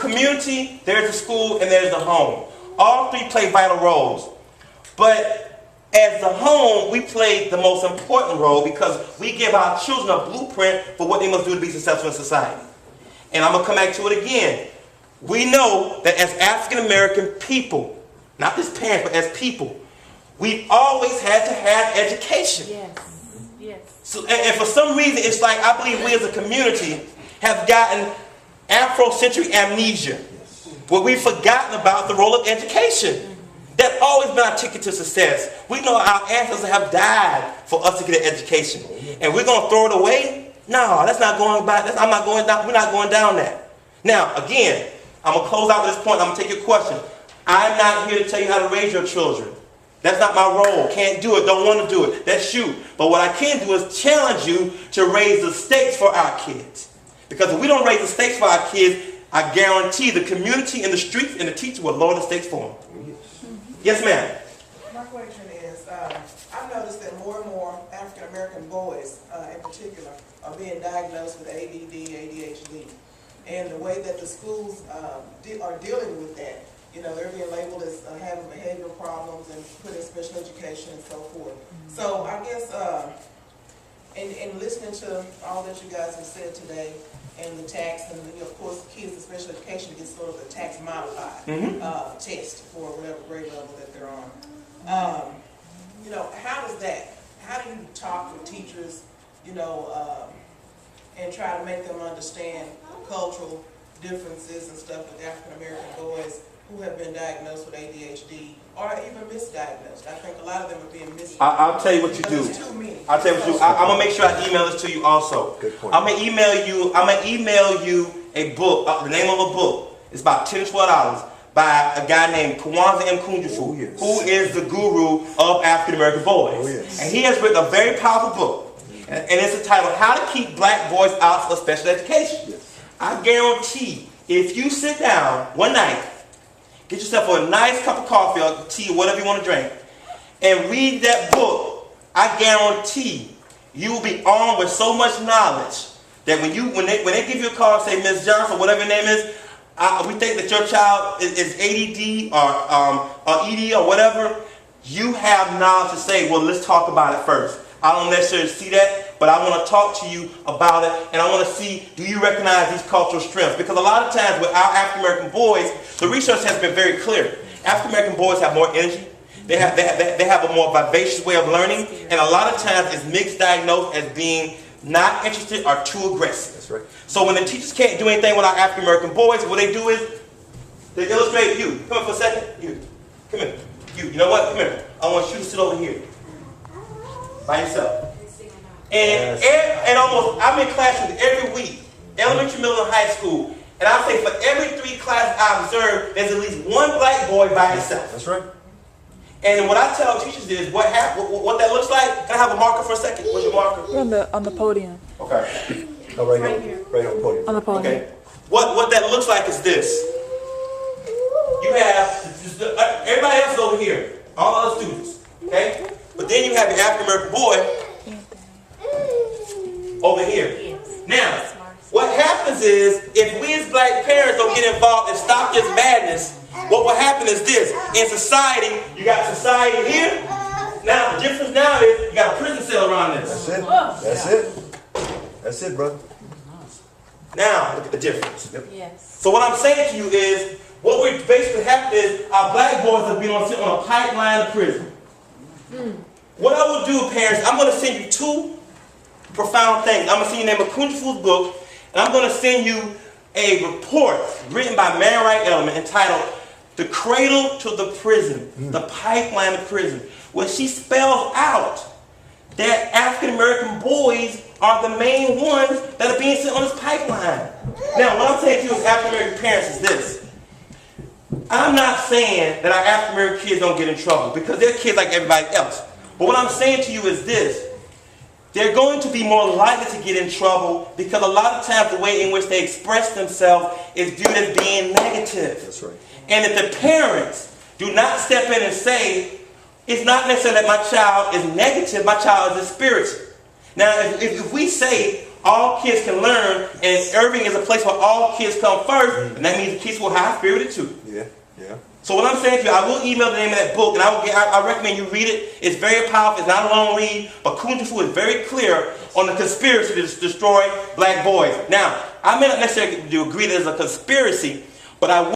community, there's the school, and there's the home. All three play vital roles. But as the home, we play the most important role because we give our children a blueprint for what they must do to be successful in society. And I'm going to come back to it again. We know that as African American people, not just parents, but as people, we've always had to have education. Yes. Yes. So, and for some reason, it's like I believe we as a community have gotten Afrocentric amnesia, where we've forgotten about the role of education. That's always been our ticket to success. We know our ancestors have died for us to get an education, and we're going to throw it away? No, that's not going by. I'm not going down. We're not going down that. Now, again, I'm going to close out with this point. I'm going to take your question. I'm not here to tell you how to raise your children. That's not my role. Can't do it. Don't want to do it. That's you. But what I can do is challenge you to raise the stakes for our kids. Because if we don't raise the stakes for our kids, I guarantee the community and the streets and the teacher will lower the stakes for them. Yes, ma'am. My question is, I've noticed that more and more African American boys, in particular, are being diagnosed with ADD, ADHD. And the way that the schools are dealing with that, you know, they're being labeled as having behavioral problems and put in special education and so forth. So I guess, in listening to all that you guys have said today, and the tax, and of course, kids in special education get sort of a tax modified test for whatever grade level that they're on. You know, how do you talk with teachers, you know, and try to make them understand cultural differences and stuff with African American boys who have been diagnosed with ADHD or even misdiagnosed? I think a lot of them are being misdiagnosed. I'll tell you what you do. I'll tell you what you do. I'm gonna make sure I email this to you also. Good point. I'm gonna email you a book. The name of a book. It's about $10 to $12 by a guy named Kwanzaa M. Kunjufu, who is the guru of African American boys. And he has written a very powerful book, and it's entitled "How to Keep Black Boys Out of Special Education." I guarantee, if you sit down one night, get yourself a nice cup of coffee or tea or whatever you want to drink, and read that book, I guarantee you will be armed with so much knowledge that when they give you a call and say, Ms. Johnson, whatever your name is, we think that your child is ADD or ED or whatever, you have knowledge to say, well, let's talk about it first. I don't necessarily see that, but I want to talk to you about it, and I want to see, do you recognize these cultural strengths? Because a lot of times with our African-American boys, the research has been very clear. African-American boys have more energy. They have a more vivacious way of learning, and a lot of times it's mixed diagnosed as being not interested or too aggressive. That's right. So when the teachers can't do anything with our African-American boys, what they do is they illustrate you. Come here for a second. You. Come here. You know what? Come here. I want you to sit over here. By yourself. And almost, I'm in classrooms every week, elementary, middle, and high school, and I say for every 3 classes I observe, there's at least one black boy by himself. That's right. And what I tell teachers is what that looks like. Can I have a marker for a second? What's your marker? We're on the podium. Okay. Oh, right here. Right on the podium. On the podium. Okay. What that looks like is this. You have everybody else is over here, all other students. Okay. But then you have your African American boy over here. Now, what happens is, if we as black parents don't get involved and stop this madness, what will happen is this. In society, you got society here. Now, the difference now is you got a prison cell around this. That's it. That's it. That's it, brother. Now, look at the difference. Yes. So what I'm saying to you is, what we're basically happening is, our black boys are being on a pipeline of prison. What I will do, parents, I'm going to send you 2 profound things. I'm going to send you the name of Kunjufu's book, and I'm going to send you a report written by Man Right Element entitled "The Cradle to the Prison," the pipeline of prison, where she spells out that African American boys are the main ones that are being sent on this pipeline. Now, what I'm saying to you as African American parents is this. I'm not saying that our African American kids don't get in trouble, because they're kids like everybody else. But what I'm saying to you is this. They're going to be more likely to get in trouble because a lot of times the way in which they express themselves is viewed as being negative. That's right. And if the parents do not step in and say, it's not necessarily that my child is negative, my child is spiritual. Now, if we say, all kids can learn, and Irving is a place where all kids come first, and that means the kids were high-spirited too. Yeah, yeah. So what I'm saying to you, I will email the name of that book, and I recommend you read it. It's very powerful. It's not a long read, but Kunji Fu is very clear on the conspiracy to destroy black boys. Now, I may not necessarily agree that it's a conspiracy, but I